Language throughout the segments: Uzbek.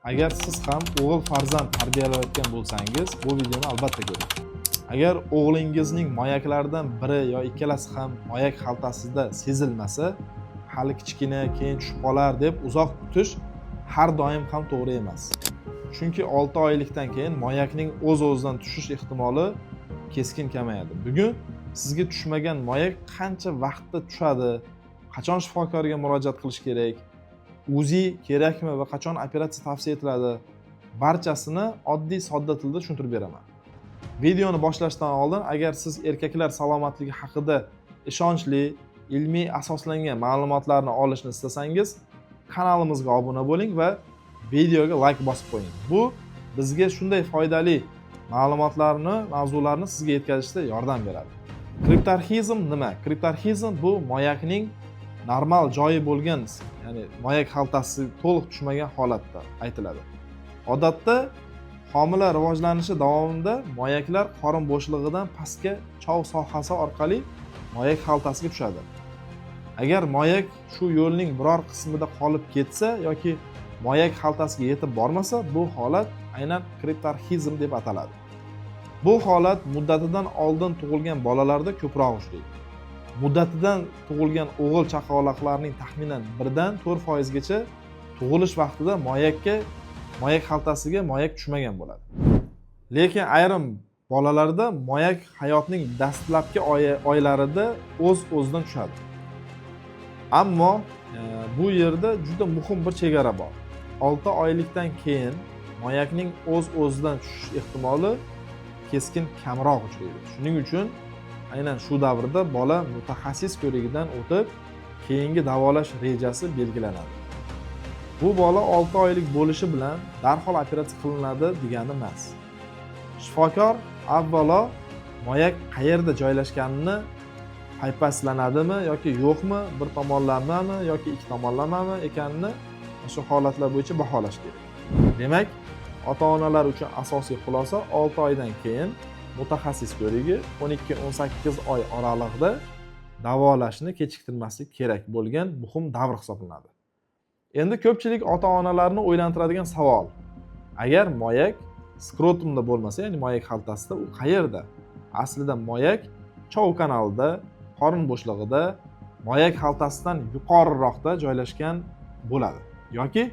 Agar siz ham o'g'il farzand tarbiyalayotgan bo'lsangiz, bu videoni albatta ko'ring. Agar o'g'lingizning moyaklaridan biri yo ikkalasi ham moyak xaltasida sezilmasa, hali kichkina, keyin tushib qolar deb uzoq kutish har doim ham to'g'ri emas. Chunki 6 oylikdan keyin moyakning o'z-o'zidan tushish ehtimoli keskin kamayadi. Bugun sizga tushmagan moyak qancha vaqtda tushadi, qachon shifokorga murojaat qilish kerak, UZI kerakmi va qachon operatsiya tavsiya etiladi, barchasini oddiy sodda tilda tushuntirib beraman. Videoni boshlashdan oldin agar siz erkaklar salomatligi haqida ishonchli, ilmiy asoslangan ma'lumotlarni olishni istasangiz, kanalimizga obuna bo'ling va videoga like bosib qo'ying. Bu bizga shunday foydali ma'lumotlarni, mavzularni sizga yetkazishda yordam beradi. Kriptarxizm nima? Kriptarxizm bu moyakning normal joyi bo'lgan, ya'ni moyak xaltasi to'liq tushmagan holatda aytiladi. Odatda homila rivojlanishi davomida moyaklar qorin bo'shlig'idan pastga chov sohasi orqali moyak xaltasiga tushadi. Agar moyak shu yo'lning biror qismida qolib ketsa yoki moyak xaltasiga yetib bormasa, bu holat aynan kriptarxizm deb ataladi. Bu holat muddatidan oldin tug'ilgan bolalarda ko'proq uchraydi. Muddatidan tug'ilgan o'g'il chaqaloqlarning taxminan 1-4% gacha tug'ilish vaqtida moyak xaltasiga moyak tushmagan bo'ladi. Lekin ayrim bolalarda moyak hayotning dastlabki oylarida o'z-o'zidan tushadi. Ammo bu yerda juda muhim bir chegara bor. 6 oylikdan keyin moyakning o'z-o'zidan tushish ehtimoli keskin kamroq uchraydi. Shuning uchun aynan shu davrda bola mutaxassis ko'rigidan o'tib, keyingi davolash rejasi belgilanadi. Bu bola 6 oylik bo'lishi bilan darhol operatsiya qilinadi degani emas. Shifokor avvalo moyak qayerda joylashganini paypaslanadimi yoki yo'qmi, bir tomonlamami yoki ikki tomonlamami ekanini shu holatlar bo'yicha baholash kerak. Demak, ota-onalar uchun asosiy xulosa 6 oydan keyin mutaxassis ko'rigi 12-18 oy oralig'ida davolashni kechiktirmaslik kerak bo'lgan muhim davr hisoblanadi. Endi ko'pchilik ota-onalarni o'ylantiradigan savol: agar moyak skrotumda bo'lmasa, ya'ni moyak xaltasida, u qayerda? Aslida moyak chov kanalida, qorin bo'shlig'ida, moyak xaltasidan yuqoriroqda joylashgan bo'ladi. Yoki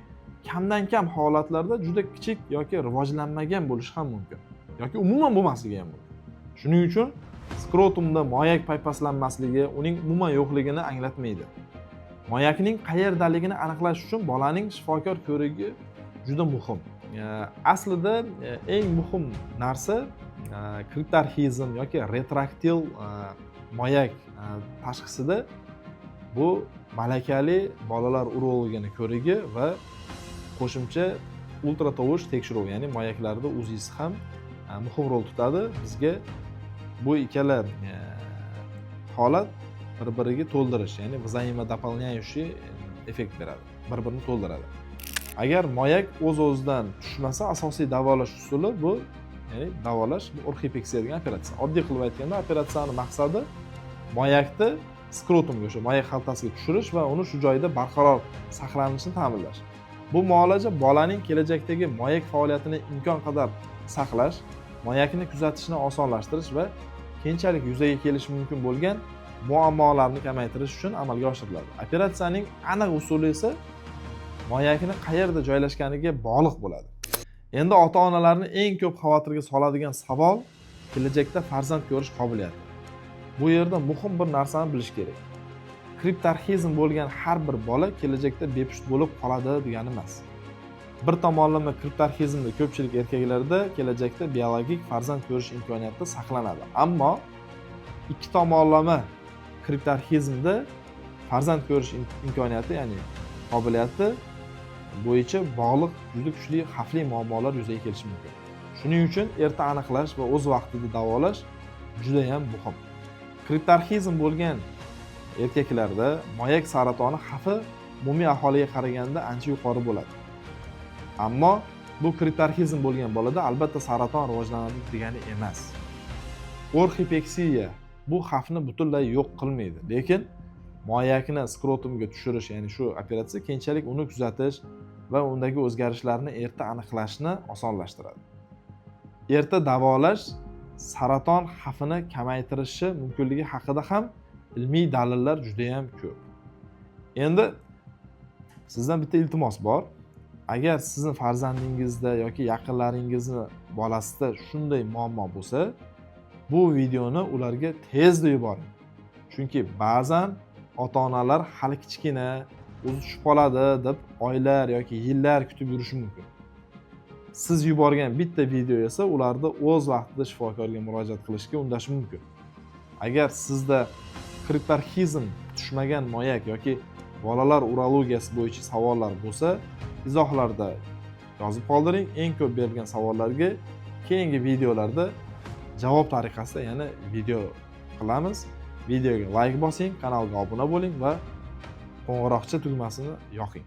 kamdan kam holatlarda juda kichik yoki rivojlanmagan bo'lishi ham mumkin. Yoki umuman bo'lmasligi ham mumkin. Shuning uchun skrotumda moyak paypaslanmasligi uning umuman yo'qligini anglatmaydi. Moyakning qayerdaligini aniqlash uchun bolaning shifokor ko'rigi juda muhim. Aslida eng muhim narsa kriptarxizm yoki retraktil moyak tashxisida bu malakali bolalar urologining ko'rigi va qo'shimcha ultratovush tekshiruvi, ya'ni moyaklarda UZI'si ham muhim rol tutadi. Bizga bu ikkala holat bir-biriga to'ldirish, ya'ni взаимодополняющий effekt beradi, bir-birini to'ldiradi. Agar moyak o'z-o'zidan tushmasa, asosiy davolash usuli bu, ya'ni davolash bu orxipeksiya degan operatsiya. Oddiy qilib aytganda, operatsiyaning maqsadi moyakni skrotumga, o'sha moyak xaltasiga tushirish va uni shu joyda barqaror saqlanishini ta'minlash. Bu muolaja bolaning kelajakdagi moyak faoliyatini imkon qadar saqlash, moyakni kuzatishni osonlashtirish va keyinchalik yuzaga kelishi mumkin bo'lgan muammolarni kamaytirish uchun amalga oshiriladi. Operatsiyaning aniq usuli esa moyakni qayerda joylashganiga bog'liq bo'ladi. Endi ota-onalarni eng ko'p xavotirga soladigan savol kelajakda farzand ko'rish qobiliyati. Bu yerda muhim bir narsani bilish kerak. Kriptarxizm bo'lgan har bir bola kelajakda bepusht bo'lib qoladi degani emas. Bir tomonlama kriptarxizmda ko'pchilik erkaklarda kelajakda biologik farzand ko'rish imkoniyati saqlanadi. Ammo ikki tomonlama kriptarxizmda farzand ko'rish imkoniyati, ya'ni qobiliyati bo'yicha bog'liq juda kuchli xavfli muammolar yuzaga kelishi mumkin. Shuning uchun erta aniqlash va o'z vaqtida davolash juda ham muhim. Kriptarxizm bo'lgan erkaklarda moyak saratoni xavfi umumiy aholiga qaraganda ancha yuqori bo'ladi. Ammo bu kriptarxizm bo'lgan bolada albatta saraton rivojlanadi degani emas. Orxipeksiya bu xavfni butunlay yo'q qilmaydi, lekin moyakni skrotumga tushirish, ya'ni shu operatsiya keyinchalik uni kuzatish, va undagi o'zgarishlarni erta aniqlashni osonlashtiradi. Erta davolash saraton xavfini kamaytirishi mumkinligi haqida ham ilmiy dalillar juda ham ko'p. Endi sizdan bitta iltimos bor. Agar sizning farzandingizda yoki yaqinlaringizni bolasida shunday muammo bo'lsa, bu videoni ularga tezda yuboring. Chunki ba'zan ota-onalar hali kichkina, o'zi tushib qoladi deb oylar yoki yillar kutib yurishi mumkin. Siz yuborgan bitta video esa ularni o'z vaqtida shifokorga murojaat qilishga undashi mumkin. Agar sizda hiperhizm tushmagan moyak yoki bolalar urologiyasi bo'yicha savollar bo'lsa, izohlarda yozib qoldiring. Eng ko'p berilgan savollarga keyingi videolarda javob tariqasida yana video qilamiz. Videoga like bosing, kanalga obuna bo'ling va qo'ng'iroqcha tugmasini yoqing.